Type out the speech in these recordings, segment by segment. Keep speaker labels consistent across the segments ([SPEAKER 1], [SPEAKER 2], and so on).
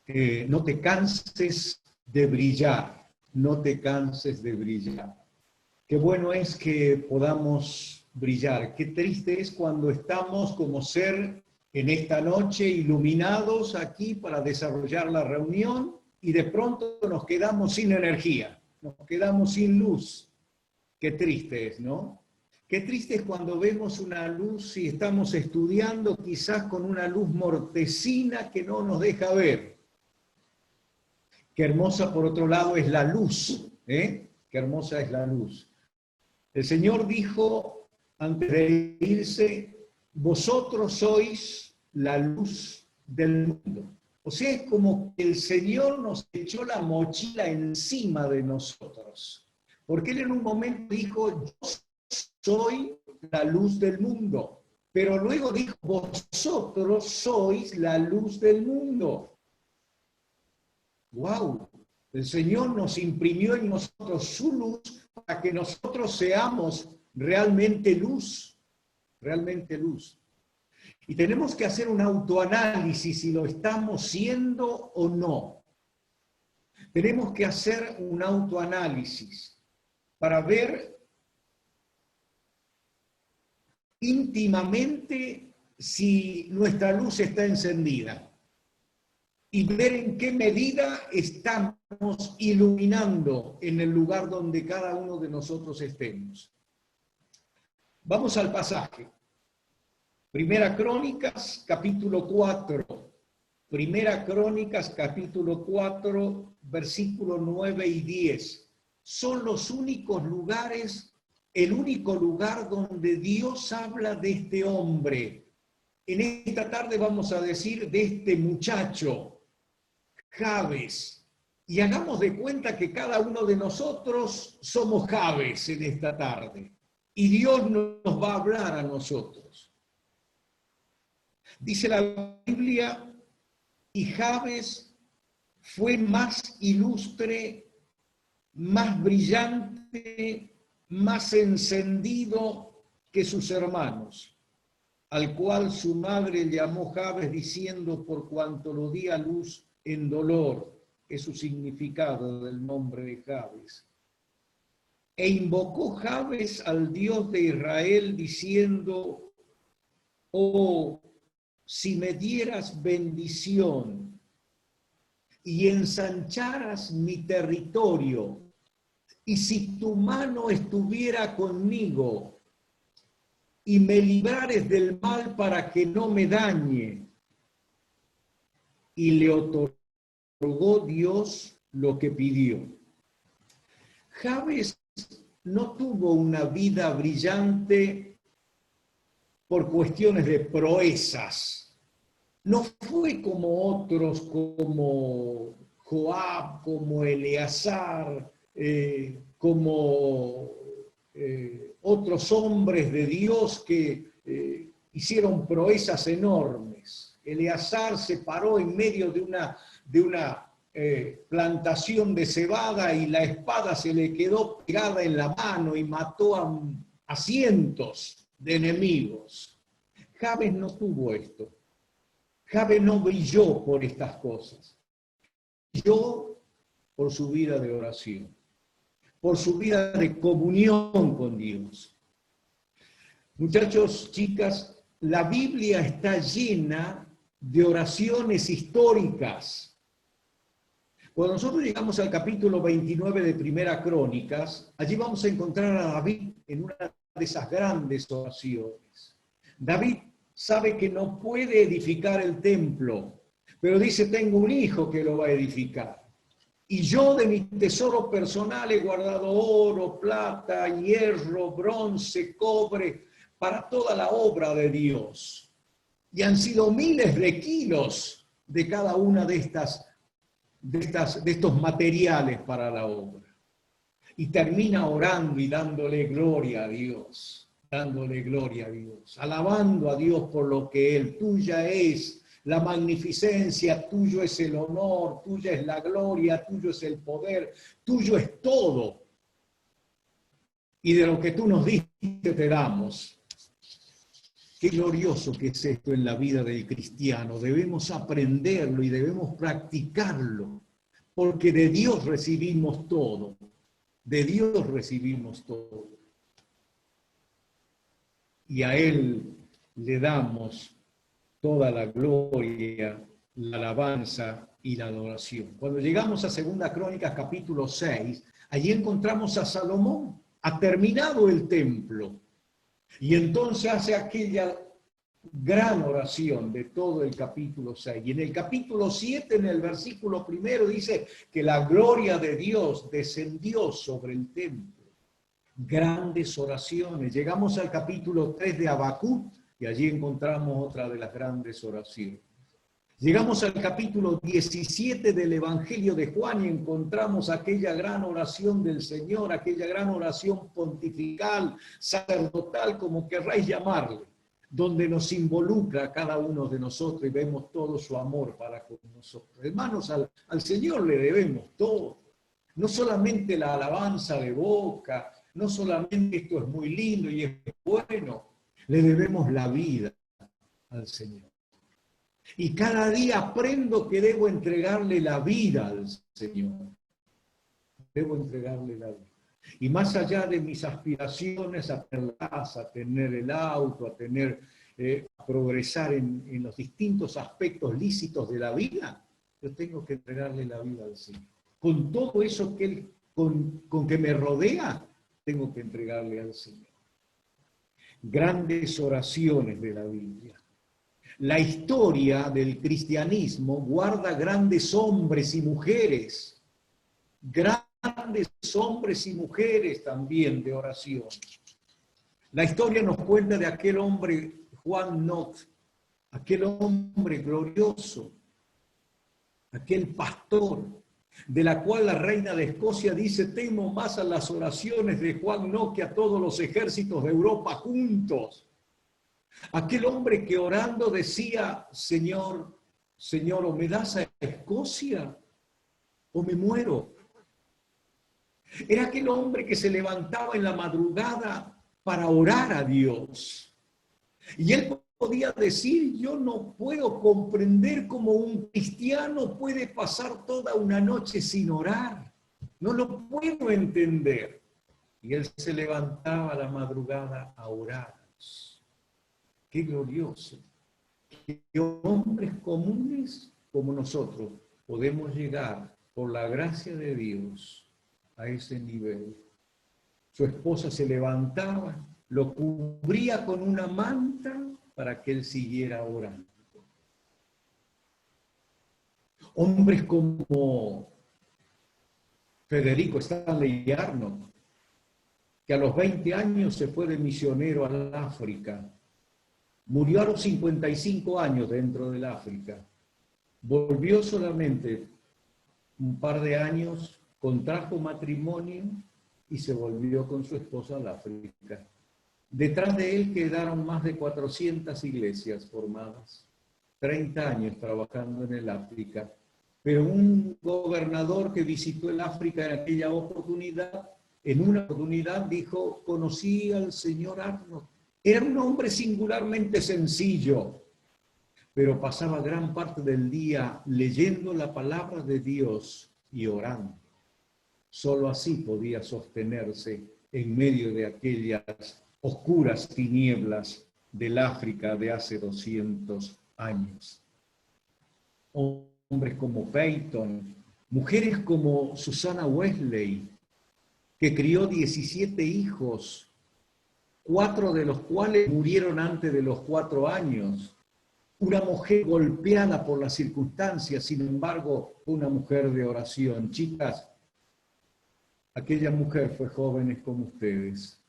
[SPEAKER 1] No te canses de brillar, no te canses de brillar. Qué bueno es que podamos brillar. Qué triste es cuando estamos como ser en esta noche iluminados aquí para desarrollar la reunión y de pronto nos quedamos sin energía, nos quedamos sin luz. Qué triste es, ¿no? Qué triste es cuando vemos una luz y estamos estudiando quizás con una luz mortecina que no nos deja ver. Qué hermosa, por otro lado, es la luz, ¿eh? Qué hermosa es la luz. El Señor dijo, antes de irse, vosotros sois la luz del mundo. O sea, es como que el Señor nos echó la mochila encima de nosotros. Porque Él en un momento dijo, yo soy la luz del mundo. Pero luego dijo, vosotros sois la luz del mundo. ¡Wow! El Señor nos imprimió en nosotros su luz para que nosotros seamos realmente luz, realmente luz. Y tenemos que hacer un autoanálisis si lo estamos siendo o no. Tenemos que hacer un autoanálisis para ver íntimamente si nuestra luz está encendida y ver en qué medida estamos iluminando en el lugar donde cada uno de nosotros estemos. Vamos al pasaje. Primera Crónicas, capítulo 4. Primera Crónicas, capítulo 4, versículos 9 y 10. Son los únicos lugares, el único lugar donde Dios habla de este hombre. En esta tarde vamos a decir de este muchacho, Jabes. Y hagamos de cuenta que cada uno de nosotros somos Jabes en esta tarde. Y Dios nos va a hablar a nosotros. Dice la Biblia, y Jabes fue más ilustre, más brillante, más encendido que sus hermanos, al cual su madre llamó Jabes diciendo, por cuanto lo di a luz en dolor, es su significado del nombre de Jabes. E invocó Jabes al Dios de Israel diciendo, oh, si me dieras bendición y ensancharas mi territorio, y si tu mano estuviera conmigo y me librares del mal para que no me dañe. Y le otorgó Dios lo que pidió. Jabes no tuvo una vida brillante por cuestiones de proezas. No fue como otros, como Joab, como Eleazar, como otros hombres de Dios que hicieron proezas enormes. Eleazar se paró en medio de una plantación de cebada y la espada se le quedó pegada en la mano y mató a cientos de enemigos. Jabes no tuvo esto. Jabes no brilló por estas cosas. Brilló por su vida de oración, por su vida de comunión con Dios. Muchachos, chicas, la Biblia está llena de oraciones históricas. Cuando nosotros llegamos al capítulo 29 de Primera Crónicas, allí vamos a encontrar a David en una de esas grandes oraciones. David sabe que no puede edificar el templo, pero dice, tengo un hijo que lo va a edificar. Y yo de mi tesoro personal he guardado oro, plata, hierro, bronce, cobre, para toda la obra de Dios. Y han sido miles de kilos de cada una de estos materiales para la obra. Y termina orando y dándole gloria a Dios, alabando a Dios por lo que Él, tuya es la magnificencia, tuyo es el honor, tuya es la gloria, tuyo es el poder, tuyo es todo. Y de lo que tú nos diste te damos. Qué glorioso que es esto en la vida del cristiano. Debemos aprenderlo y debemos practicarlo, porque de Dios recibimos todo. De Dios recibimos todo. Y a Él le damos toda la gloria, la alabanza y la adoración. Cuando llegamos a 2 Crónicas capítulo 6, allí encontramos a Salomón. Ha terminado el templo. Y entonces hace aquella gran oración de todo el capítulo 6. Y en el capítulo 7, en el versículo 1, dice que la gloria de Dios descendió sobre el templo. Grandes oraciones. Llegamos al capítulo 3 de Habacuc y allí encontramos otra de las grandes oraciones. Llegamos al capítulo 17 del Evangelio de Juan y encontramos aquella gran oración del Señor, aquella gran oración pontifical, sacerdotal, como querráis llamarle, donde nos involucra a cada uno de nosotros y vemos todo su amor para con nosotros. Hermanos, al Señor le debemos todo. No solamente la alabanza de boca, no solamente esto es muy lindo y es bueno, le debemos la vida al Señor. Y cada día aprendo que debo entregarle la vida al Señor. Debo entregarle la vida. Y más allá de mis aspiraciones a tener la casa, a tener el auto, a progresar en los distintos aspectos lícitos de la vida, yo tengo que entregarle la vida al Señor. Con todo eso con que me rodea, tengo que entregarle al Señor. Grandes oraciones de la Biblia. La historia del cristianismo guarda grandes hombres y mujeres, grandes hombres y mujeres también de oración. La historia nos cuenta de aquel hombre, Juan Knox, aquel hombre glorioso, aquel pastor, de la cual la reina de Escocia dice: temo más a las oraciones de Juan Knox que a todos los ejércitos de Europa juntos. Aquel hombre que orando decía: Señor, Señor, o me das a Escocia o me muero. Era aquel hombre que se levantaba en la madrugada para orar a Dios. Y él podía decir: yo no puedo comprender cómo un cristiano puede pasar toda una noche sin orar. No lo puedo entender. Y él se levantaba a la madrugada a orar. Qué glorioso. Que hombres comunes como nosotros podemos llegar, por la gracia de Dios, a ese nivel. Su esposa se levantaba, lo cubría con una manta para que él siguiera orando. Hombres como Federico Stanley Arnold, que a los 20 años se fue de misionero al África. Murió a los 55 años dentro del África. Volvió solamente un par de años, contrajo matrimonio y se volvió con su esposa al África. Detrás de él quedaron más de 400 iglesias formadas, 30 años trabajando en el África. Pero un gobernador que visitó el África en aquella oportunidad, en una oportunidad dijo: conocí al señor Arnold. Era un hombre singularmente sencillo, pero pasaba gran parte del día leyendo la palabra de Dios y orando. Solo así podía sostenerse en medio de aquellas oscuras tinieblas del África de hace 200 años. Hombres como Peyton, mujeres como Susana Wesley, que crió 17 hijos, 4 de los cuales murieron antes de los 4 años. Una mujer golpeada por las circunstancias, sin embargo, una mujer de oración. Chicas, aquella mujer fue joven como ustedes.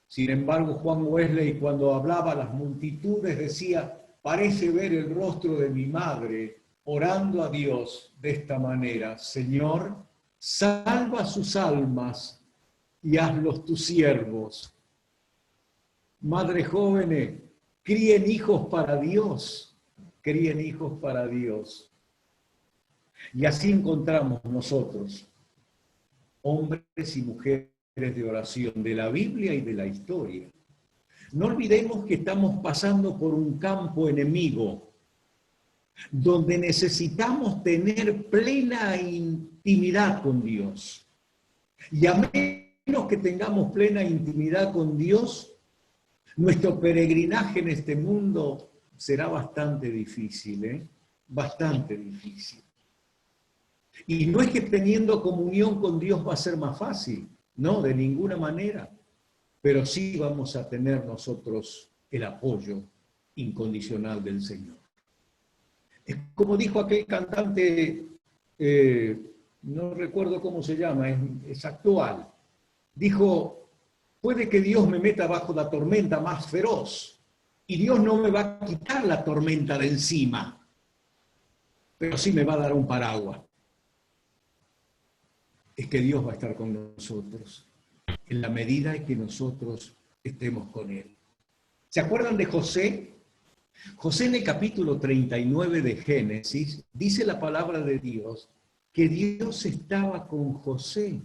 [SPEAKER 1] Sin embargo, Juan Wesley, cuando hablaba a las multitudes, decía: parece ver el rostro de mi madre orando a Dios de esta manera: Señor, salva sus almas y hazlos tus siervos. Madres jóvenes, críen hijos para Dios, críen hijos para Dios. Y así encontramos nosotros, hombres y mujeres de oración, de la Biblia y de la historia. No olvidemos que estamos pasando por un campo enemigo, donde necesitamos tener plena intimidad con Dios. Y a menos que tengamos plena intimidad con Dios, nuestro peregrinaje en este mundo será bastante difícil, ¿eh? Bastante difícil. Y no es que teniendo comunión con Dios va a ser más fácil, no, de ninguna manera. Pero sí vamos a tener nosotros el apoyo incondicional del Señor. Es como dijo aquel cantante, no recuerdo cómo se llama, es actual. Dijo, puede que Dios me meta bajo la tormenta más feroz y Dios no me va a quitar la tormenta de encima, pero sí me va a dar un paraguas. Es que Dios va a estar con nosotros en la medida en que nosotros estemos con Él. ¿Se acuerdan de José? José en el capítulo 39 de Génesis dice la palabra de Dios que Dios estaba con José.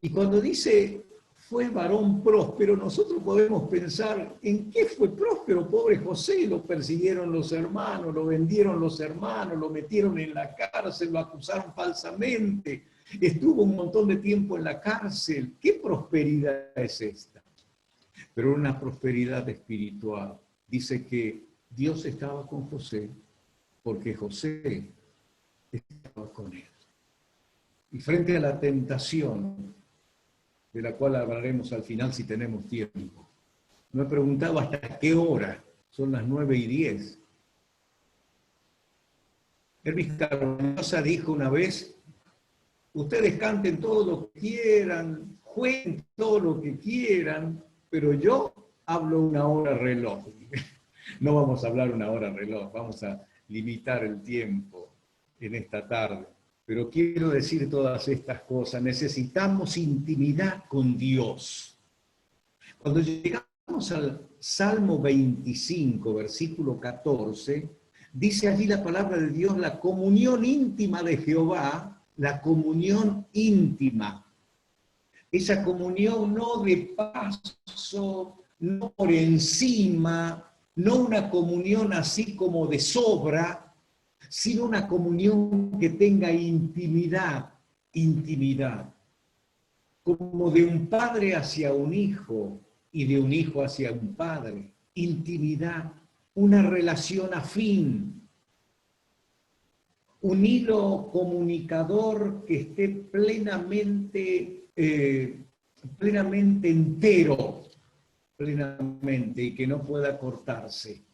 [SPEAKER 1] Y cuando dice fue varón próspero, nosotros podemos pensar en qué fue próspero, pobre José, lo persiguieron los hermanos, lo vendieron los hermanos, lo metieron en la cárcel, lo acusaron falsamente, estuvo un montón de tiempo en la cárcel. ¿Qué prosperidad es esta? Pero una prosperidad espiritual. Dice que Dios estaba con José porque José estaba con él. Y frente a la tentación, de la cual hablaremos al final si tenemos tiempo, me he preguntado hasta qué hora, son las 9:10. Elvis Carbonosa dijo una vez, ustedes canten todo lo que quieran, jueguen todo lo que quieran, pero yo hablo 1 hora reloj. No vamos a hablar 1 hora reloj, vamos a limitar el tiempo en esta tarde. Pero quiero decir todas estas cosas. Necesitamos intimidad con Dios. Cuando llegamos al Salmo 25, versículo 14, dice allí la palabra de Dios, la comunión íntima de Jehová, la comunión íntima. Esa comunión no de paso, no por encima, no una comunión así como de sobra, sino una comunión que tenga intimidad, intimidad, como de un padre hacia un hijo y de un hijo hacia un padre, intimidad, una relación afín, un hilo comunicador que esté plenamente entero, plenamente, y que no pueda cortarse.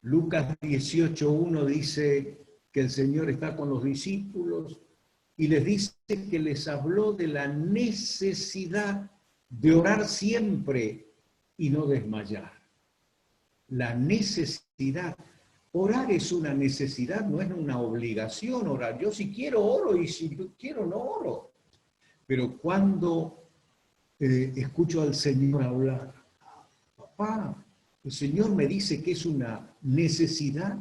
[SPEAKER 1] Lucas 18:1 dice que el Señor está con los discípulos y les dice que les habló de la necesidad de orar siempre y no desmayar. La necesidad. Orar es una necesidad, no es una obligación orar. Yo si quiero oro y si quiero no oro. Pero cuando escucho al Señor hablar, papá, el Señor me dice que es una necesidad.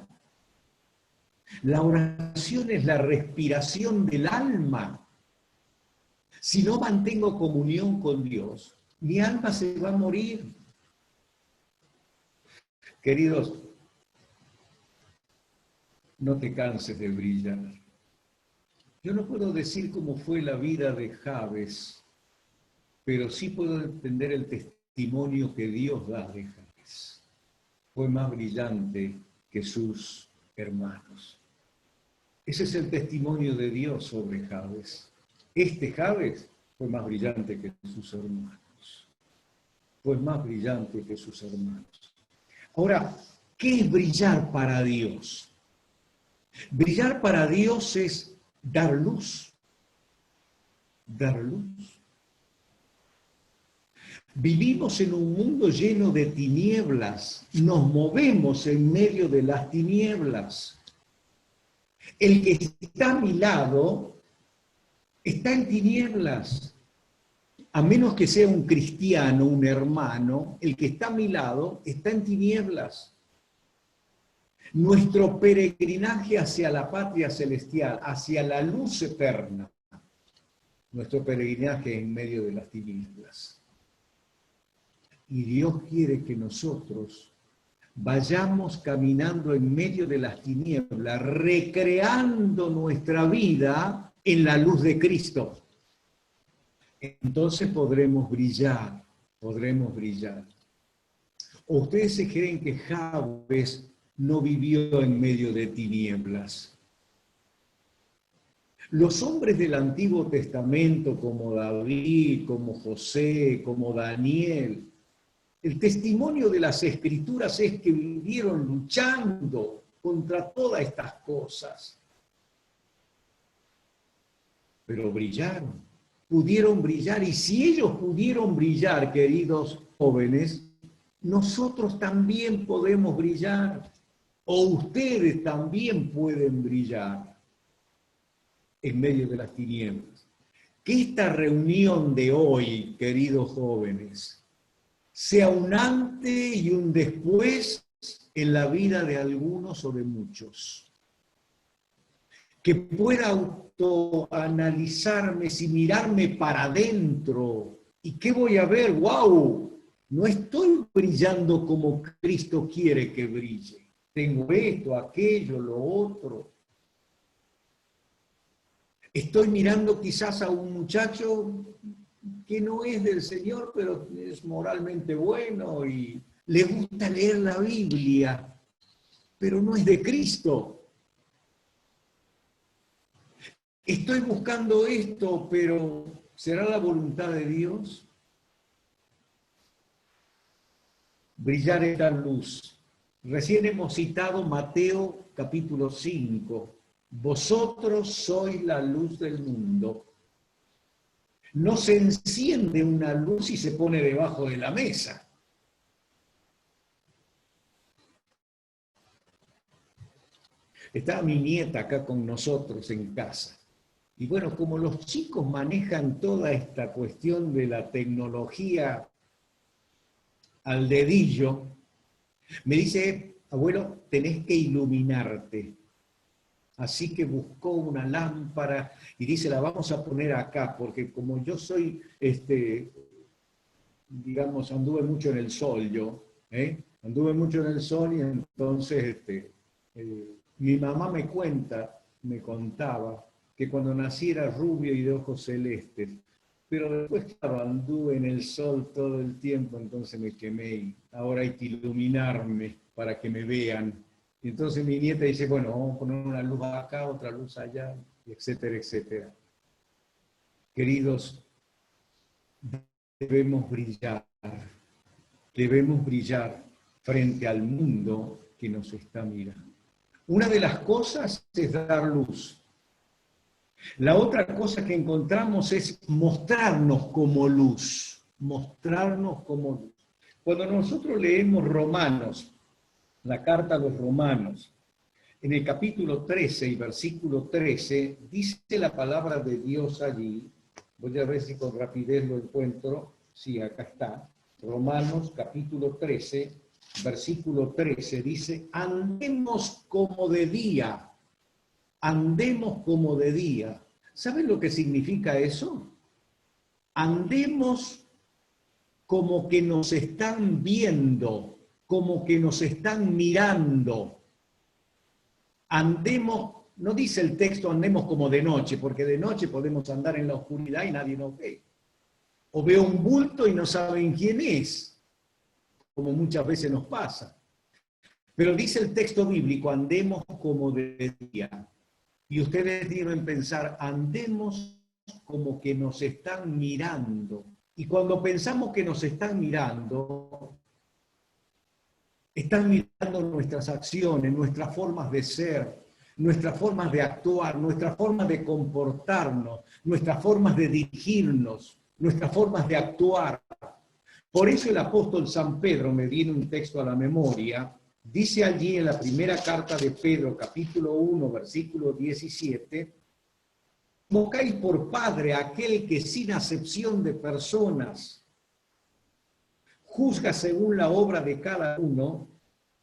[SPEAKER 1] La oración es la respiración del alma. Si no mantengo comunión con Dios, mi alma se va a morir. Queridos, no te canses de brillar. Yo no puedo decir cómo fue la vida de Jabes, pero sí puedo entender el testimonio que Dios da de Jabes. Fue más brillante que sus hermanos. Ese es el testimonio de Dios sobre Jabes. Este Jabes fue más brillante que sus hermanos. Fue más brillante que sus hermanos. Ahora, ¿qué es brillar para Dios? Brillar para Dios es dar luz. Dar luz. Vivimos en un mundo lleno de tinieblas. Nos movemos en medio de las tinieblas. El que está a mi lado está en tinieblas. A menos que sea un cristiano, un hermano, el que está a mi lado está en tinieblas. Nuestro peregrinaje hacia la patria celestial, hacia la luz eterna, nuestro peregrinaje en medio de las tinieblas. Y Dios quiere que nosotros vayamos caminando en medio de las tinieblas, recreando nuestra vida en la luz de Cristo. Entonces podremos brillar, podremos brillar. ¿O ustedes se creen que Jabes no vivió en medio de tinieblas? Los hombres del Antiguo Testamento, como David, como José, como Daniel, el testimonio de las Escrituras es que vivieron luchando contra todas estas cosas. Pero brillaron, pudieron brillar, y si ellos pudieron brillar, queridos jóvenes, nosotros también podemos brillar, o ustedes también pueden brillar en medio de las tinieblas. Que esta reunión de hoy, queridos jóvenes, sea un antes y un después en la vida de algunos o de muchos. Que pueda autoanalizarme, si mirarme para adentro. ¿Y qué voy a ver? ¡Wow! No estoy brillando como Cristo quiere que brille. Tengo esto, aquello, lo otro. Estoy mirando quizás a un muchacho que no es del Señor, pero es moralmente bueno y le gusta leer la Biblia, pero no es de Cristo. Estoy buscando esto, pero ¿será la voluntad de Dios? Brillar esta luz. Recién hemos citado Mateo capítulo 5. Vosotros sois la luz del mundo. No se enciende una luz y se pone debajo de la mesa. Estaba mi nieta acá con nosotros en casa. Y bueno, como los chicos manejan toda esta cuestión de la tecnología al dedillo, me dice, abuelo, tenés que iluminarte. Así que buscó una lámpara y dice, la vamos a poner acá, porque como yo soy, digamos, anduve mucho en el sol yo, anduve mucho en el sol y entonces mi mamá me contaba que cuando nací era rubio y de ojos celestes, pero después, claro, anduve en el sol todo el tiempo, entonces me quemé y ahora hay que iluminarme para que me vean. Y entonces mi nieta dice, bueno, vamos a poner una luz acá, otra luz allá, etcétera, etcétera. Queridos, debemos brillar frente al mundo que nos está mirando. Una de las cosas es dar luz. La otra cosa que encontramos es mostrarnos como luz, mostrarnos como luz. Cuando nosotros leemos Romanos, la carta a los Romanos, en el capítulo 13 y versículo 13, dice la palabra de Dios allí, voy a ver si con rapidez lo encuentro, sí, acá está, Romanos capítulo 13, versículo 13, dice, andemos como de día, andemos como de día. ¿Saben lo que significa eso? Andemos como que nos están viendo, como que nos están mirando. Andemos, no dice el texto andemos como de noche, porque de noche podemos andar en la oscuridad y nadie nos ve. O veo un bulto y no saben quién es, como muchas veces nos pasa. Pero dice el texto bíblico, andemos como de día. Y ustedes deben pensar, andemos como que nos están mirando. Y cuando pensamos que nos están mirando nuestras acciones, nuestras formas de ser, nuestras formas de actuar, nuestras formas de comportarnos, nuestras formas de dirigirnos, nuestras formas de actuar. Por eso el apóstol San Pedro, me viene un texto a la memoria, dice allí en la primera carta de Pedro, capítulo 1, versículo 17, invocáis por Padre a aquel que sin acepción de personas juzga según la obra de cada uno,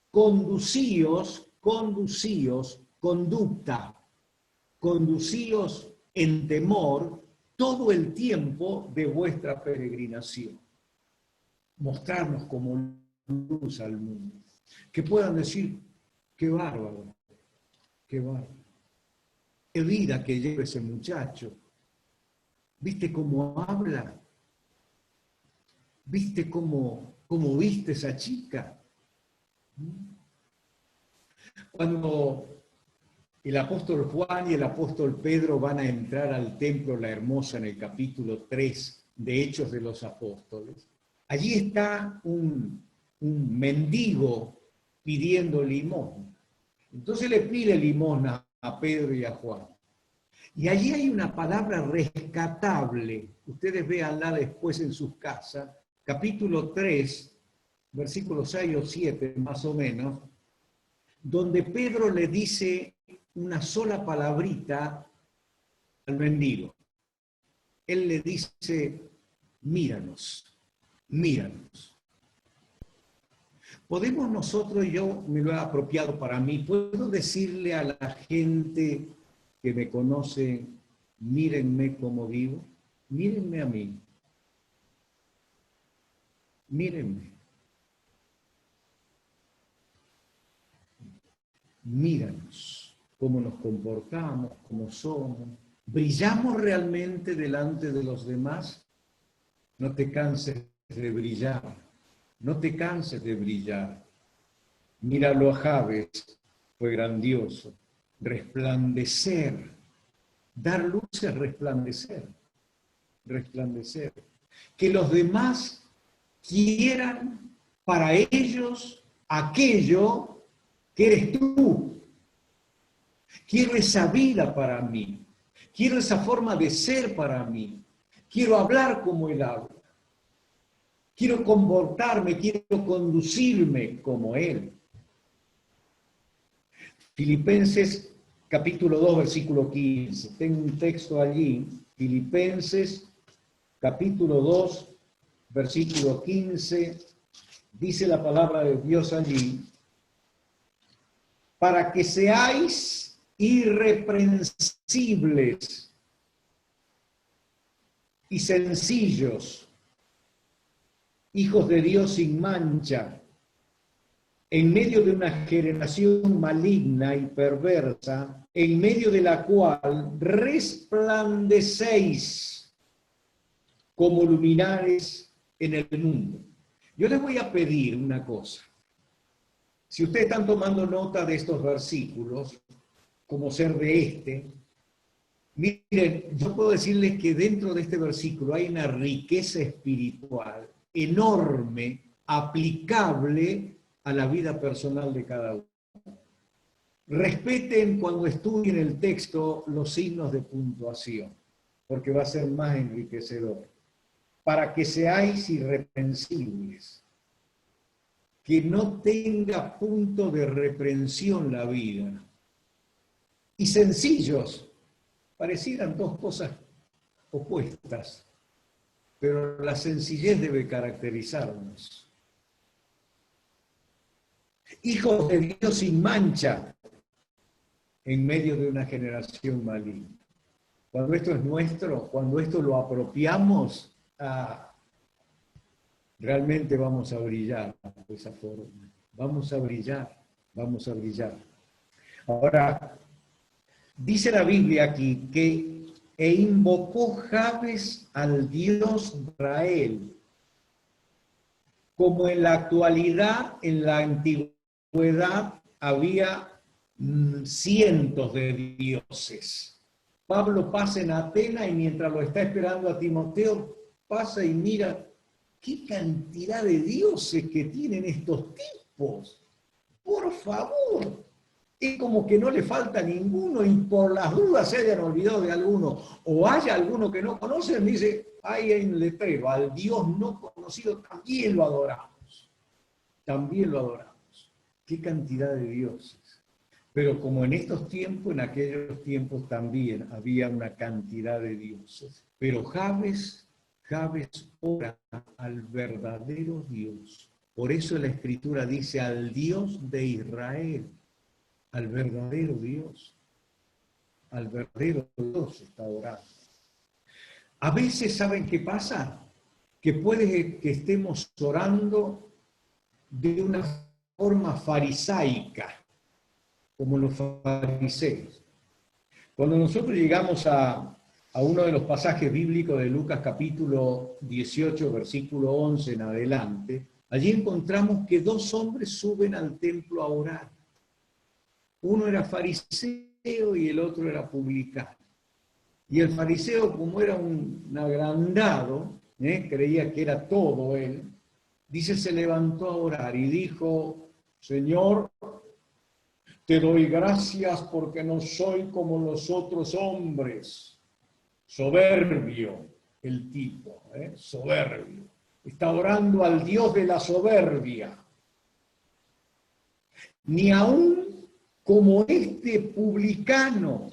[SPEAKER 1] conducíos, conducíos en temor todo el tiempo de vuestra peregrinación. mostrarnos como luz al mundo. Que puedan decir, qué bárbaro, qué bárbaro. Qué vida que lleva ese muchacho. ¿Viste cómo habla? ¿Viste cómo viste esa chica? Cuando el apóstol Juan y el apóstol Pedro van a entrar al templo La Hermosa en el capítulo 3 de Hechos de los Apóstoles, allí está un mendigo pidiendo limosna. Entonces le pide limosna a Pedro y a Juan. Y allí hay una palabra rescatable. Ustedes véanla después en sus casas. Capítulo 3, versículos 6 o 7 más o menos, donde Pedro le dice una sola palabrita al mendigo. Él le dice, míranos, míranos. ¿Podemos nosotros, yo me lo he apropiado para mí, puedo decirle a la gente que me conoce, mírenme como vivo? Mírenme a mí. Mírenme. Míranos cómo nos comportamos, cómo somos. ¿Brillamos realmente delante de los demás? No te canses de brillar. No te canses de brillar. Míralo a Jabes, fue grandioso. Resplandecer. Dar luz es resplandecer. Resplandecer. Que los demás quieran para ellos aquello que eres tú. Quiero esa vida para mí. Quiero esa forma de ser para mí. Quiero hablar como él habla. Quiero comportarme, quiero conducirme como él. Filipenses capítulo 2, versículo 15. Tengo un texto allí. Filipenses capítulo 2, versículo 15. Dice la palabra de Dios allí. Para que seáis irreprensibles y sencillos, hijos de Dios sin mancha, en medio de una generación maligna y perversa, en medio de la cual resplandecéis como luminares en el mundo. Yo les voy a pedir una cosa. Si ustedes están tomando nota de estos versículos, como ser de este, miren, yo puedo decirles que dentro de este versículo hay una riqueza espiritual enorme, aplicable a la vida personal de cada uno. Respeten cuando estudien el texto los signos de puntuación, porque va a ser más enriquecedor. Para que seáis irreprensibles, que no tenga punto de reprensión la vida. Y sencillos, parecieran dos cosas opuestas, pero la sencillez debe caracterizarnos. Hijos de Dios sin mancha, en medio de una generación maligna. Cuando esto es nuestro, cuando esto lo apropiamos, realmente vamos a brillar de esa forma. Vamos a brillar, vamos a brillar. Ahora, dice la Biblia aquí que invocó Jabes al Dios de Israel, como en la actualidad, en la antigüedad, había cientos de dioses. Pablo pasa en Atenas y mientras lo está esperando a Timoteo, pasa y mira qué cantidad de dioses que tienen estos tipos. Por favor. Es como que no le falta ninguno y por las dudas se hayan olvidado de alguno o haya alguno que no conocen, dice, ahí hay un letrero, al Dios no conocido también lo adoramos. También lo adoramos. Qué cantidad de dioses. Pero como en estos tiempos, en aquellos tiempos también había una cantidad de dioses. Pero Jabes ora al verdadero Dios. Por eso la Escritura dice al Dios de Israel, al verdadero Dios. Al verdadero Dios está orando. A veces, ¿saben qué pasa? que puede que estemos orando de una forma farisaica, como los fariseos. Cuando nosotros llegamos a uno de los pasajes bíblicos de Lucas capítulo 18, versículo 11 en adelante, allí encontramos que dos hombres suben al templo a orar. Uno era fariseo y el otro era publicano. Y el fariseo, como era un agrandado, creía que era todo él, dice, se levantó a orar y dijo, Señor, te doy gracias porque no soy como los otros hombres. Soberbio el tipo, soberbio. Está orando al Dios de la soberbia. Ni aún como este publicano,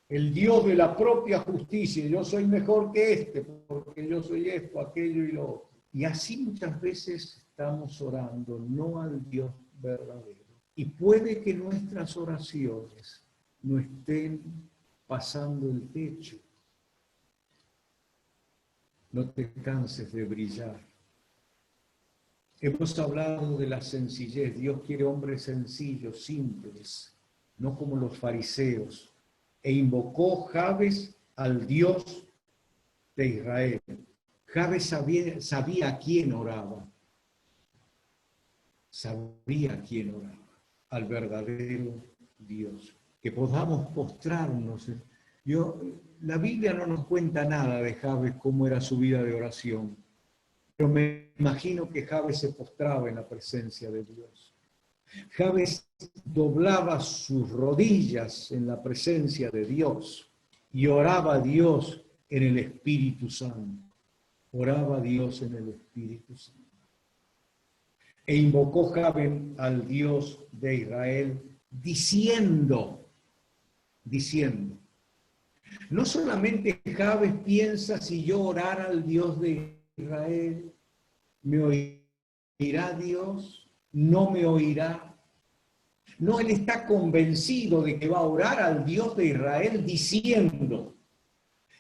[SPEAKER 1] el Dios de la propia justicia, yo soy mejor que este, porque yo soy esto, aquello y lo otro. Y así muchas veces estamos orando, no al Dios verdadero. Y puede que nuestras oraciones no estén pasando el techo. No te canses de brillar. Hemos hablado de la sencillez. Dios quiere hombres sencillos, simples, no como los fariseos. E invocó Jabes al Dios de Israel. Jabes sabía a quién oraba. Sabía a quién oraba. Al verdadero Dios. Que podamos postrarnos. La Biblia no nos cuenta nada de Jabes, cómo era su vida de oración. Pero me imagino que Jabes se postraba en la presencia de Dios. Jabes doblaba sus rodillas en la presencia de Dios y oraba a Dios en el Espíritu Santo. Oraba a Dios en el Espíritu Santo. E invocó Jabes al Dios de Israel diciendo, no solamente Jabes piensa, si yo orara al Dios de Israel, ¿me oirá Dios? ¿No me oirá? No, él está convencido de que va a orar al Dios de Israel diciendo,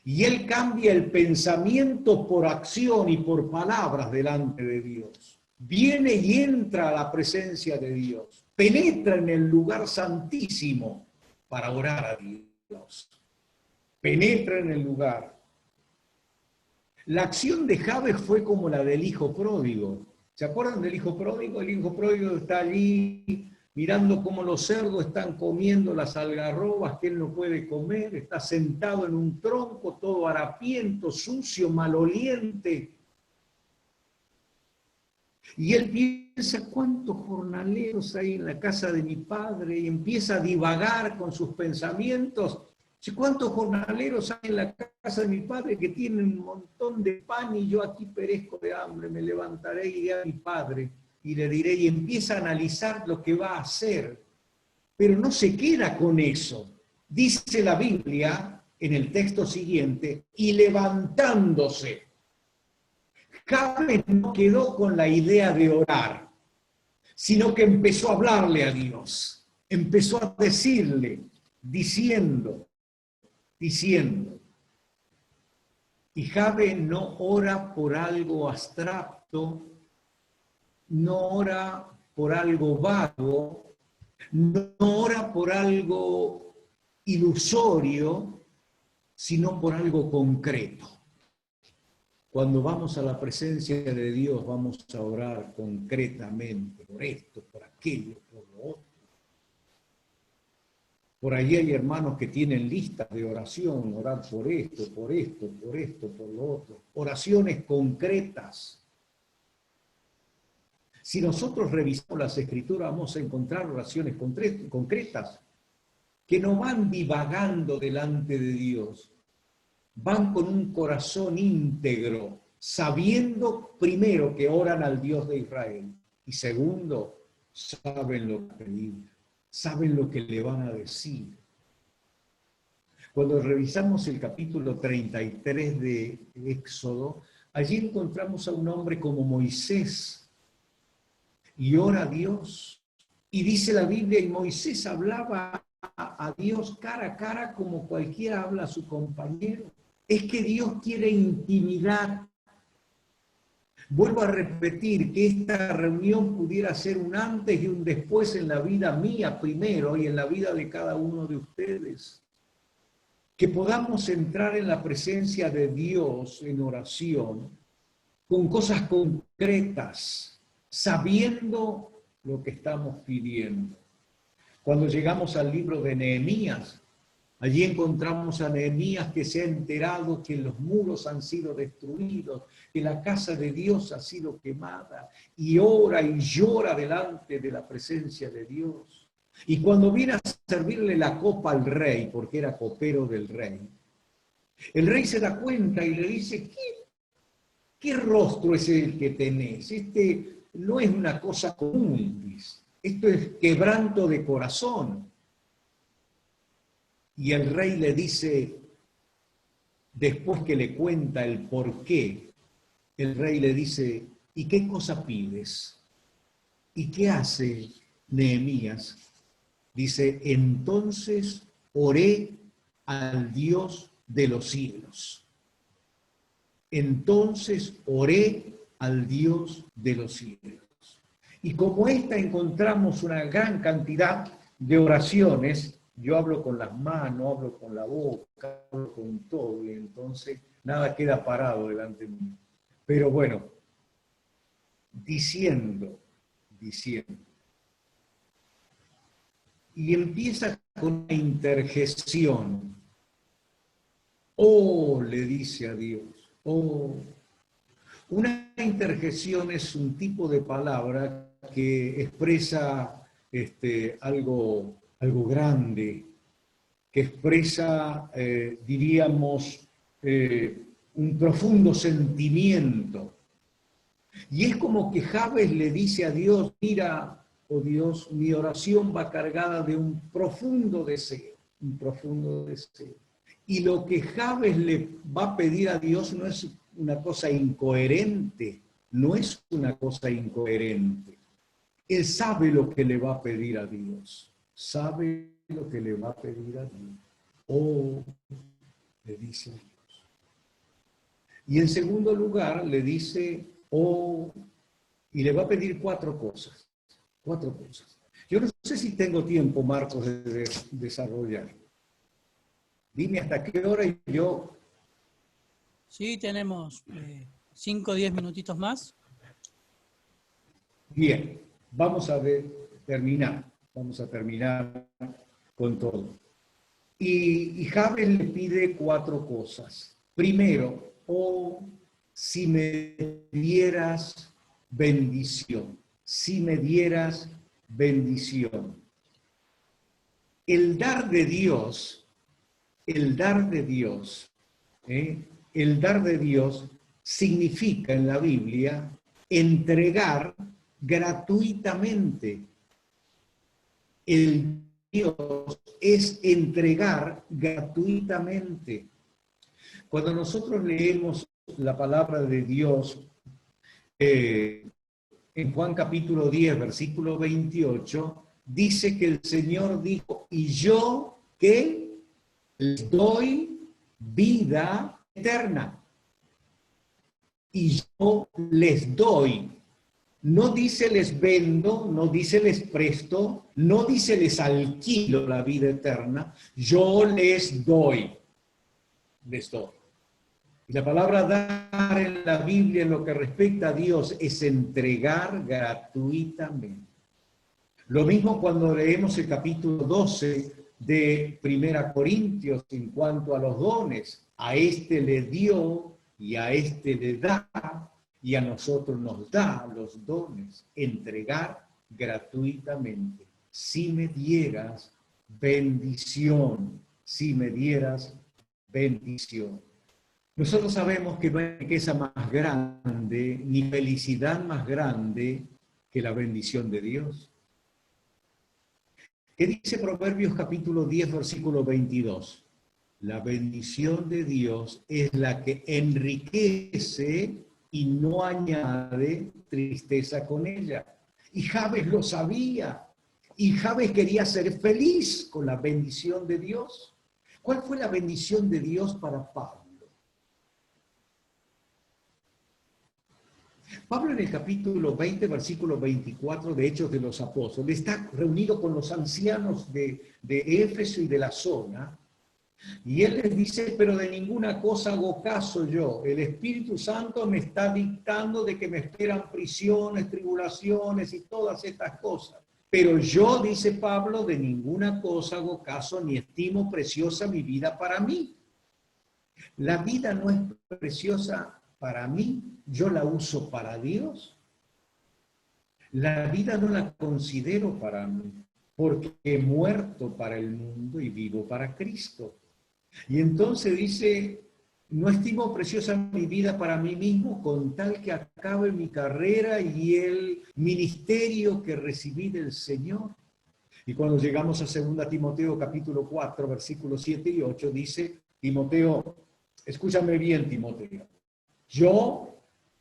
[SPEAKER 1] y él cambia el pensamiento por acción y por palabras delante de Dios. Viene y entra a la presencia de Dios, penetra en el lugar santísimo para orar a Dios. Penetra en el lugar. La acción de Jabes fue como la del hijo pródigo. ¿Se acuerdan del hijo pródigo? El hijo pródigo está allí mirando cómo los cerdos están comiendo las algarrobas que él no puede comer, está sentado en un tronco todo harapiento, sucio, maloliente. Y él piensa, ¿cuántos jornaleros hay en la casa de mi padre? Y empieza a divagar con sus pensamientos. ¿Cuántos jornaleros hay en la casa de mi padre que tienen un montón de pan y yo aquí perezco de hambre? Me levantaré y iré a mi padre y le diré, y empieza a analizar lo que va a hacer. Pero no se queda con eso. Dice la Biblia en el texto siguiente, y levantándose. Jabes no quedó con la idea de orar, sino que empezó a hablarle a Dios. Empezó a decirle, diciendo. Y Jabes no ora por algo abstracto, no ora por algo vago, no ora por algo ilusorio, sino por algo concreto. Cuando vamos a la presencia de Dios, vamos a orar concretamente por esto, por aquello, por lo otro. Por ahí hay hermanos que tienen listas de oración, orar por esto, por esto, por esto, por lo otro. Oraciones concretas. Si nosotros revisamos las Escrituras, vamos a encontrar oraciones concretas que no van divagando delante de Dios. Van con un corazón íntegro, sabiendo primero que oran al Dios de Israel. Y segundo, saben lo que pedir. Saben lo que le van a decir. Cuando revisamos el capítulo 33 de Éxodo, allí encontramos a un hombre como Moisés y ora a Dios. Y dice la Biblia, y Moisés hablaba a Dios cara a cara como cualquiera habla a su compañero. Es que Dios quiere intimidad Vuelvo a repetir que esta reunión pudiera ser un antes y un después en la vida mía primero y en la vida de cada uno de ustedes. Que podamos entrar en la presencia de Dios en oración con cosas concretas, sabiendo lo que estamos pidiendo. Cuando llegamos al libro de Nehemías, allí encontramos a Nehemías que se ha enterado que los muros han sido destruidos, que la casa de Dios ha sido quemada, y ora y llora delante de la presencia de Dios. Y cuando viene a servirle la copa al rey, porque era copero del rey, el rey se da cuenta y le dice, ¿qué rostro es el que tenés? Este no es una cosa común, dice. Esto es quebranto de corazón. Y el rey le dice, después que le cuenta el por qué, el rey le dice, ¿y qué cosa pides? ¿Y qué hace Nehemías? Dice, entonces oré al Dios de los cielos. Entonces oré al Dios de los cielos. Y como esta encontramos una gran cantidad de oraciones. Yo hablo con las manos, hablo con la boca, hablo con todo, y entonces nada queda parado delante de mí. Pero bueno, diciendo. Y empieza con una interjección. Oh, le dice a Dios, oh. Una interjección es un tipo de palabra que expresa algo grande, que expresa, diríamos, un profundo sentimiento. Y es como que Jabes le dice a Dios, mira, oh Dios, mi oración va cargada de un profundo deseo. Y lo que Jabes le va a pedir a Dios no es una cosa incoherente, Él sabe lo que le va a pedir a Dios, Oh, le dice a Dios. Y en segundo lugar le dice, oh, y le va a pedir cuatro cosas. Yo no sé si tengo tiempo, Marcos, de desarrollar. Dime hasta qué hora y yo...
[SPEAKER 2] Sí, tenemos 5 o 10 minutitos más.
[SPEAKER 1] Bien, vamos a terminar con todo. Y Jabes le pide cuatro cosas. Primero, oh, si me dieras bendición. El dar de Dios, significa en la Biblia entregar gratuitamente. El Dios es entregar gratuitamente. Cuando nosotros leemos la palabra de Dios en Juan capítulo 10, versículo 28, dice que el Señor dijo, y yo que les doy vida eterna. Y yo les doy. No dice les vendo, no dice les presto, no dice les alquilo la vida eterna. Yo les doy. Y la palabra dar en la Biblia en lo que respecta a Dios es entregar gratuitamente. Lo mismo cuando leemos el capítulo 12 de 1 Corintios en cuanto a los dones. A este le dio y a este le da y a nosotros nos da los dones. Entregar gratuitamente. Si me dieras bendición, Nosotros sabemos que no hay riqueza más grande, ni felicidad más grande que la bendición de Dios. ¿Qué dice Proverbios capítulo 10, versículo 22? La bendición de Dios es la que enriquece y no añade tristeza con ella. Y Jabes lo sabía. Y Jabes quería ser feliz con la bendición de Dios. ¿Cuál fue la bendición de Dios para Pablo? Pablo en el capítulo 20, versículo 24 de Hechos de los Apóstoles, está reunido con los ancianos de Éfeso y de la zona, y él les dice, pero de ninguna cosa hago caso yo. El Espíritu Santo me está dictando de que me esperan prisiones, tribulaciones y todas estas cosas. Pero yo, dice Pablo, de ninguna cosa hago caso ni estimo preciosa mi vida para mí. La vida no es preciosa para mí, yo la uso para Dios. La vida no la considero para mí, porque he muerto para el mundo y vivo para Cristo. Y entonces dice, no estimo preciosa mi vida para mí mismo con tal que acabe mi carrera y el ministerio que recibí del Señor. Y cuando llegamos a 2 Timoteo capítulo 4, versículos 7 y 8, dice, Timoteo, escúchame bien, Timoteo, yo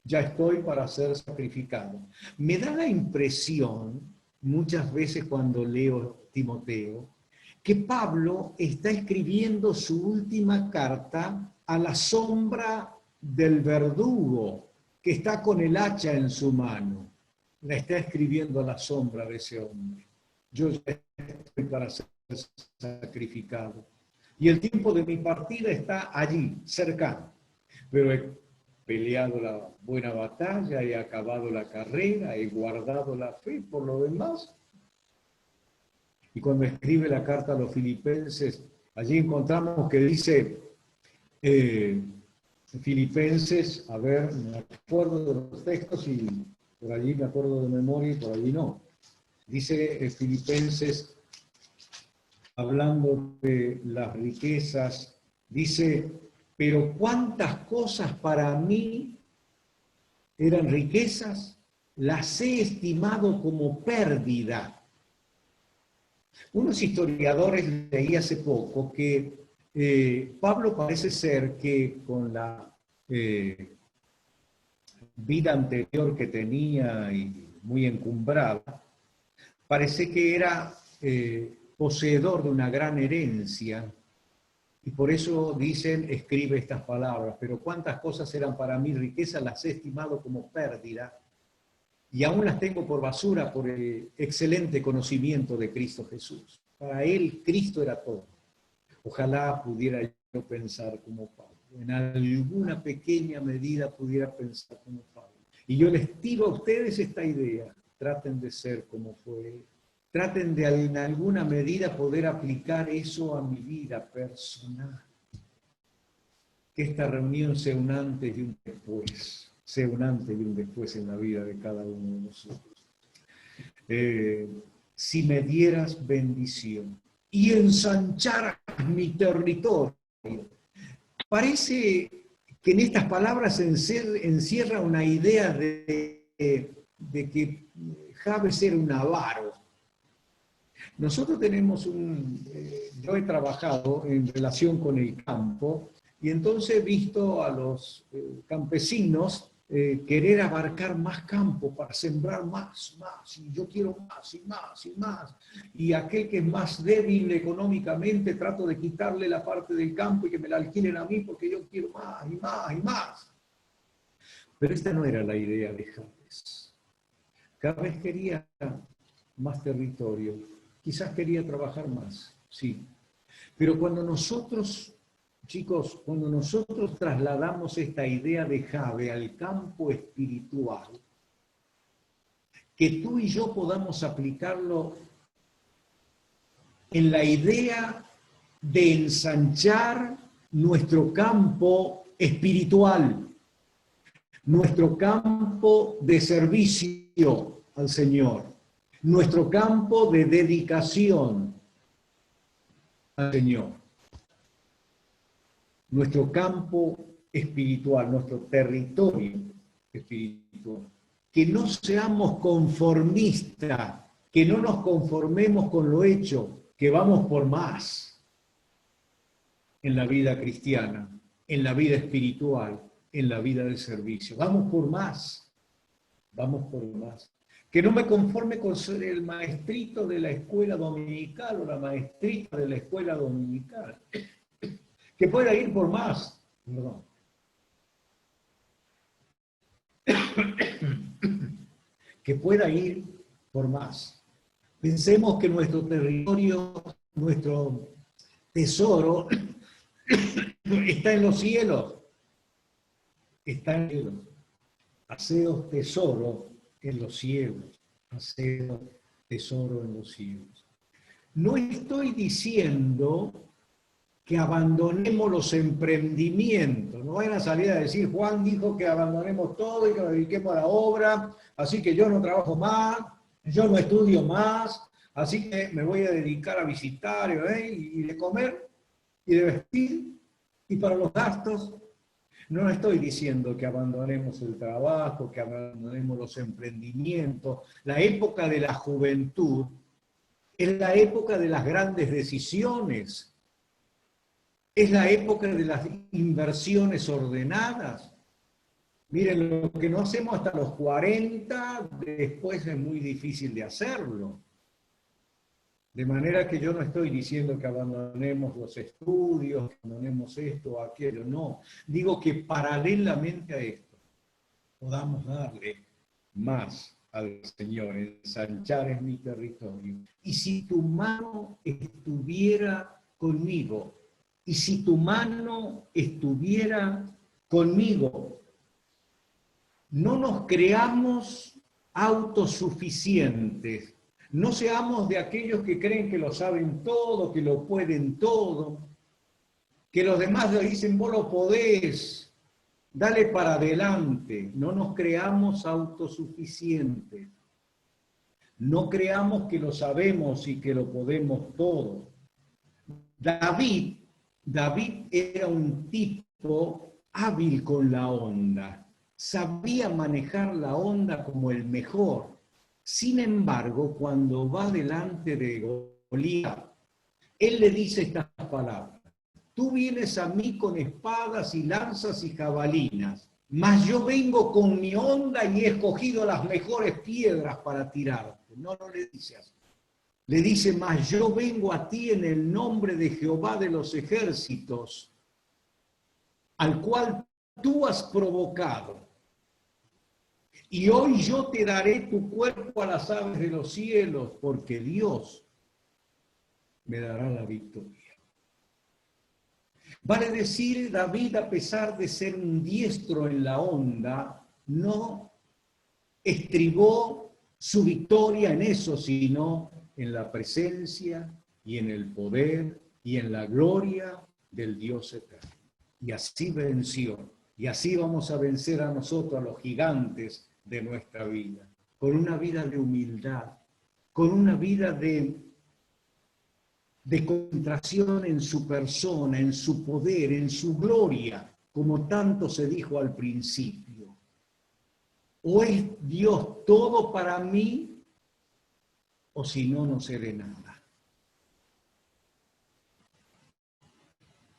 [SPEAKER 1] ya estoy para ser sacrificado. Me da la impresión, muchas veces cuando leo Timoteo, que Pablo está escribiendo su última carta a la sombra del verdugo que está con el hacha en su mano. La está escribiendo a la sombra de ese hombre. Yo ya estoy para ser sacrificado. Y el tiempo de mi partida está allí, cercano. Pero he peleado la buena batalla, he acabado la carrera, he guardado la fe. Por lo demás, y cuando escribe la carta a los filipenses, allí encontramos que dice, Filipenses, a ver, me acuerdo de los textos y por allí me acuerdo de memoria y por allí no. Dice Filipenses, hablando de las riquezas, dice, pero cuántas cosas para mí eran riquezas, las he estimado como pérdida. Unos historiadores leí hace poco que Pablo parece ser que con la vida anterior que tenía y muy encumbrada, parece que era poseedor de una gran herencia y por eso dicen, escribe estas palabras, pero cuántas cosas eran para mí riqueza, las he estimado como pérdida y aún las tengo por basura por el excelente conocimiento de Cristo Jesús. Para él, Cristo era todo. Ojalá pudiera yo pensar como Pablo. En alguna pequeña medida pudiera pensar como Pablo. Y yo les tiro a ustedes esta idea. Traten de ser como fue él. Traten de en alguna medida poder aplicar eso a mi vida personal. Que esta reunión sea un antes y un después. Sea un antes y un después en la vida de cada uno de nosotros. Si me dieras bendición y ensancharas mi territorio. Parece que en estas palabras encierra una idea de que Jabes era un avaro. Nosotros tenemos yo he trabajado en relación con el campo y entonces he visto a los campesinos querer abarcar más campo para sembrar más, y yo quiero más, y más, y más. Y aquel que es más débil económicamente, trato de quitarle la parte del campo y que me la alquilen a mí porque yo quiero más, y más, y más. Pero esta no era la idea de Jabes. Jabes quería más territorio, quizás quería trabajar más, sí. Pero cuando nosotros, chicos, cuando nosotros trasladamos esta idea de Jabe al campo espiritual, que tú y yo podamos aplicarlo en la idea de ensanchar nuestro campo espiritual, nuestro campo de servicio al Señor, nuestro campo de dedicación al Señor, nuestro campo espiritual, nuestro territorio espiritual. Que no seamos conformistas, que no nos conformemos con lo hecho, que vamos por más en la vida cristiana, en la vida espiritual, en la vida de servicio. Vamos por más, vamos por más. Que no me conforme con ser el maestrito de la escuela dominical o la maestrita de la escuela dominical. Que pueda ir por más. No. que pueda ir por más. Pensemos que nuestro territorio, nuestro tesoro, está en los cielos. Está en los cielos. Haceos tesoro en los cielos. Haceos tesoro en los cielos. No estoy diciendo que abandonemos los emprendimientos. No vayan a salir a decir, Juan dijo que abandonemos todo y que nos dediquemos a la obra, así que yo no trabajo más, yo no estudio más, así que me voy a dedicar a visitar y de comer y de vestir y para los gastos. No estoy diciendo que abandonemos el trabajo, que abandonemos los emprendimientos. La época de la juventud es la época de las grandes decisiones. Es la época de las inversiones ordenadas. Miren, lo que no hacemos hasta los 40, después es muy difícil de hacerlo. De manera que yo no estoy diciendo que abandonemos los estudios, que abandonemos esto o aquello, no. Digo que paralelamente a esto podamos darle más al Señor, ensanchar en mi territorio. Y si tu mano estuviera conmigo, y si tu mano estuviera conmigo, no nos creamos autosuficientes. No seamos de aquellos que creen que lo saben todo, que lo pueden todo, que los demás le dicen, vos lo podés, dale para adelante. No nos creamos autosuficientes. No creamos que lo sabemos y que lo podemos todo. David era un tipo hábil con la onda. Sabía manejar la onda como el mejor. Sin embargo, cuando va delante de Goliat, él le dice estas palabras: tú vienes a mí con espadas y lanzas y jabalinas, mas yo vengo con mi onda y he escogido las mejores piedras para tirarte. No le dice así. Le dice, mas yo vengo a ti en el nombre de Jehová de los ejércitos, al cual tú has provocado. Y hoy yo te daré tu cuerpo a las aves de los cielos, porque Dios me dará la victoria. Vale decir, David, a pesar de ser un diestro en la onda, no estribó su victoria en eso, sino en la presencia y en el poder y en la gloria del Dios eterno. Y así venció. Y así vamos a vencer a nosotros, a los gigantes de nuestra vida, con una vida de humildad, con una vida de concentración en su persona, en su poder, en su gloria, como tanto se dijo al principio. O es Dios todo para mí, o si no, no seré nada.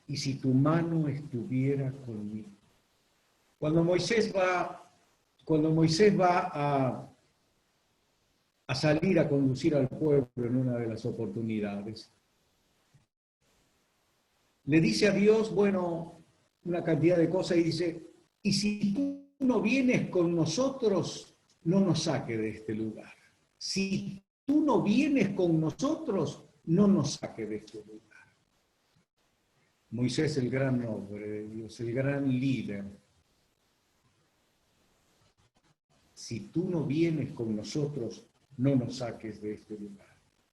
[SPEAKER 1] Y si tu mano estuviera conmigo. Cuando Moisés va a salir a conducir al pueblo en una de las oportunidades, le dice a Dios, bueno, una cantidad de cosas y dice, y si tú no vienes con nosotros, no nos saque de este lugar. Si tú no vienes con nosotros, no nos saque de este lugar. Moisés, el gran hombre de Dios, el gran líder. Si tú no vienes con nosotros, no nos saques de este lugar.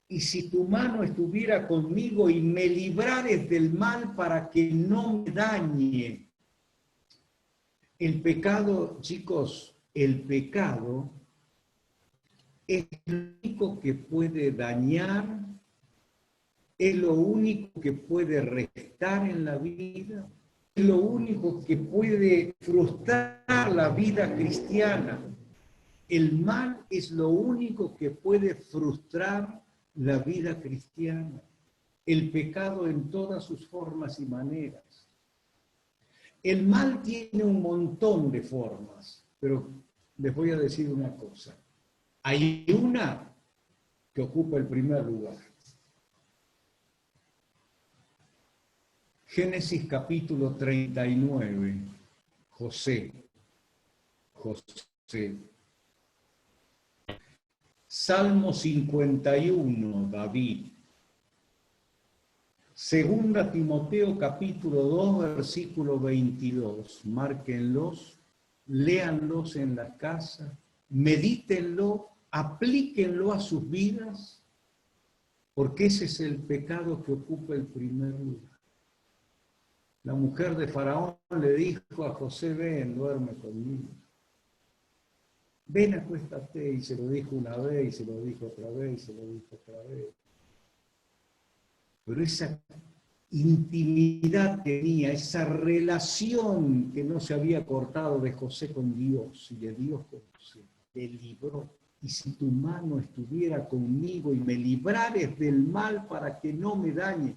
[SPEAKER 1] Y si tu mano estuviera conmigo y me librares del mal para que no me dañe. El pecado, chicos, el pecado es lo único que puede dañar, es lo único que puede restar en la vida, es lo único que puede frustrar la vida cristiana. El mal es lo único que puede frustrar la vida cristiana. El pecado en todas sus formas y maneras. El mal tiene un montón de formas, pero les voy a decir una cosa. Hay una que ocupa el primer lugar. Génesis capítulo 39. José José. Salmo 51, David. Segunda Timoteo capítulo 2, versículo 22. Márquenlos, léanlos en la casa, medítenlo, aplíquenlo a sus vidas, porque ese es el pecado que ocupa el primer lugar. La mujer de Faraón le dijo a José, ven, duerme conmigo. Ven, acuéstate, y se lo dijo una vez, y se lo dijo otra vez, y se lo dijo otra vez. Pero esa intimidad tenía, esa relación que no se había cortado de José con Dios y de Dios con José, le libró. Y si tu mano estuviera conmigo y me librares del mal para que no me dañe.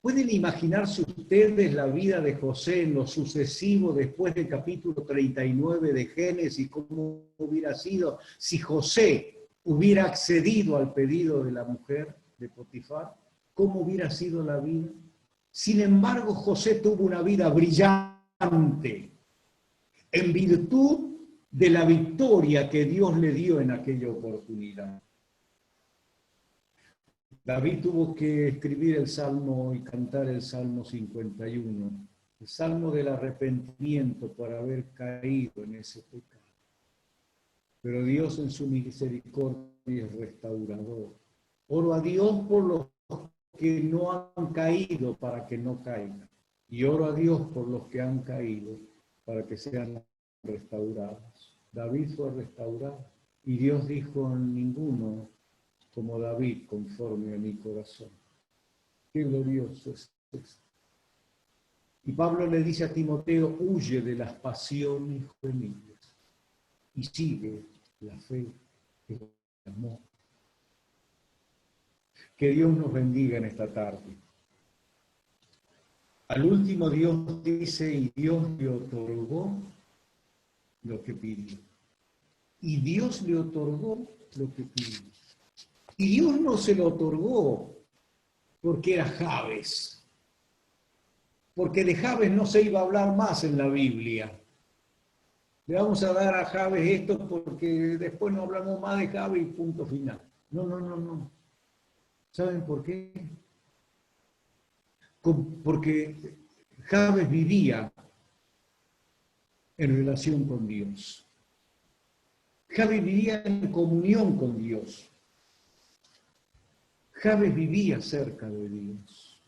[SPEAKER 1] ¿Pueden imaginarse ustedes la vida de José en lo sucesivo después del capítulo 39 de Génesis? ¿Cómo hubiera sido si José hubiera accedido al pedido de la mujer de Potifar? ¿Cómo hubiera sido la vida? Sin embargo, José tuvo una vida brillante en virtud de la victoria que Dios le dio en aquella oportunidad. David tuvo que escribir el Salmo y cantar el Salmo 51, el Salmo del arrepentimiento por haber caído en ese pecado. Pero Dios en su misericordia es restaurador. Oro a Dios por los que no han caído para que no caigan. Y oro a Dios por los que han caído para que sean restaurados. David fue restaurado y Dios dijo, ninguno como David conforme a mi corazón. Qué glorioso es esto. Y Pablo le dice a Timoteo, huye de las pasiones juveniles y sigue la fe, el amor. Que Dios nos bendiga en esta tarde. Al último Dios dice, y Dios le otorgó lo que pidió. Y Dios le otorgó lo que pidió. Y Dios no se lo otorgó porque era Jabes. Porque de Jabes no se iba a hablar más en la Biblia. Le vamos a dar a Jabes esto porque después no hablamos más de Jabes y punto final. No. ¿Saben por qué? Porque Jabes vivía en relación con Dios. Jabes vivía en comunión con Dios. Jabes vivía cerca de Dios.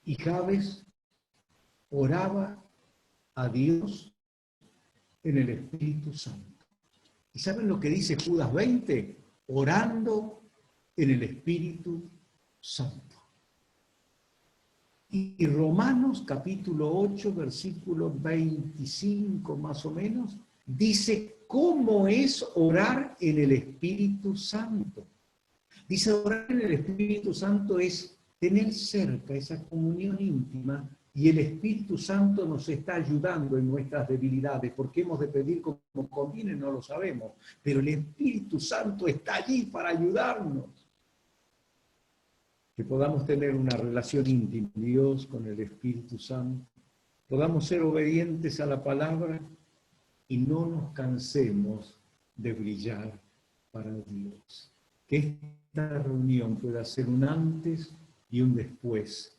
[SPEAKER 1] Y Jabes oraba a Dios en el Espíritu Santo. ¿Y saben lo que dice Judas 20? Orando en el Espíritu Santo. Y Romanos capítulo 8, versículo 25 más o menos, dice cómo es orar en el Espíritu Santo. Dice, orar en el Espíritu Santo es tener cerca esa comunión íntima y el Espíritu Santo nos está ayudando en nuestras debilidades. ¿Por qué hemos de pedir como conviene? No lo sabemos. Pero el Espíritu Santo está allí para ayudarnos. Que podamos tener una relación íntima con Dios, con el Espíritu Santo. Podamos ser obedientes a la palabra y no nos cansemos de brillar para Dios. Que esta reunión pueda ser un antes y un después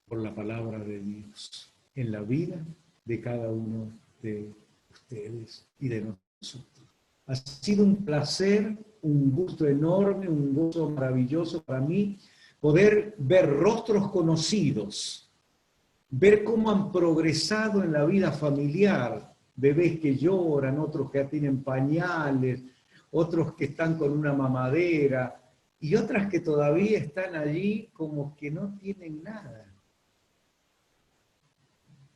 [SPEAKER 1] por la palabra de Dios en la vida de cada uno de ustedes y de nosotros. Ha sido un placer, un gusto enorme, un gozo maravilloso para mí poder ver rostros conocidos, ver cómo han progresado en la vida familiar, bebés que lloran, otros que tienen pañales, otros que están con una mamadera y otras que todavía están allí como que no tienen nada.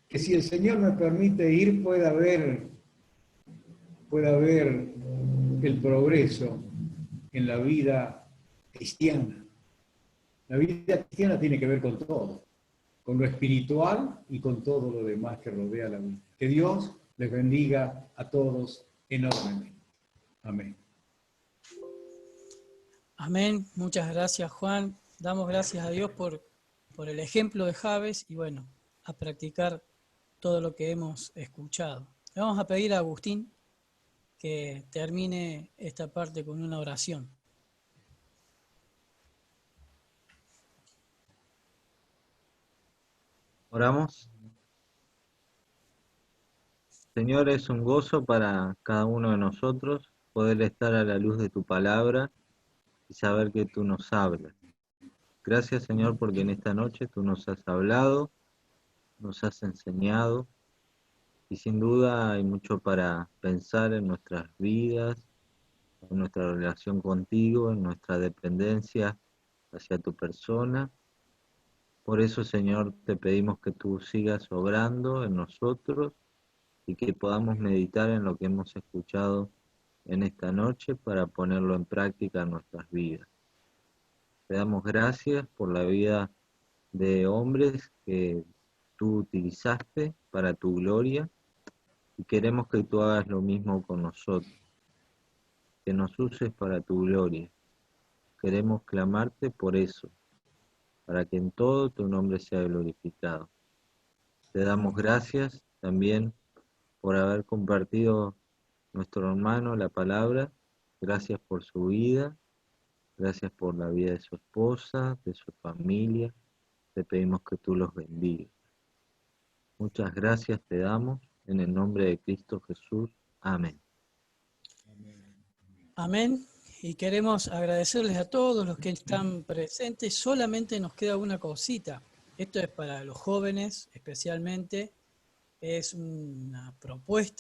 [SPEAKER 1] Que si el Señor me permite ir pueda haber el progreso en la vida cristiana. La vida cristiana tiene que ver con todo, con lo espiritual y con todo lo demás que rodea la vida. Que Dios les bendiga a todos enormemente. Amén.
[SPEAKER 2] Amén. Muchas gracias, Juan. Damos gracias a Dios por el ejemplo de Jabes y bueno, a practicar todo lo que hemos escuchado. Le vamos a pedir a Agustín que termine esta parte con una oración.
[SPEAKER 3] Oramos. Señor, es un gozo para cada uno de nosotros poder estar a la luz de tu palabra y saber que tú nos hablas. Gracias, Señor, porque en esta noche tú nos has hablado, nos has enseñado y sin duda hay mucho para pensar en nuestras vidas, en nuestra relación contigo, en nuestra dependencia hacia tu persona. Por eso, Señor, te pedimos que tú sigas obrando en nosotros y que podamos meditar en lo que hemos escuchado en esta noche para ponerlo en práctica en nuestras vidas. Te damos gracias por la vida de hombres que tú utilizaste para tu gloria y queremos que tú hagas lo mismo con nosotros, que nos uses para tu gloria. Queremos clamarte por eso, para que en todo tu nombre sea glorificado. Te damos gracias también por haber compartido nuestro hermano la palabra. Gracias por su vida, gracias por la vida de su esposa, de su familia. Te pedimos que tú los bendigas. Muchas gracias te damos en el nombre de Cristo Jesús. Amén.
[SPEAKER 2] Amén. Y queremos agradecerles a todos los que están presentes. Solamente nos queda una cosita. Esto es para los jóvenes especialmente. Es una propuesta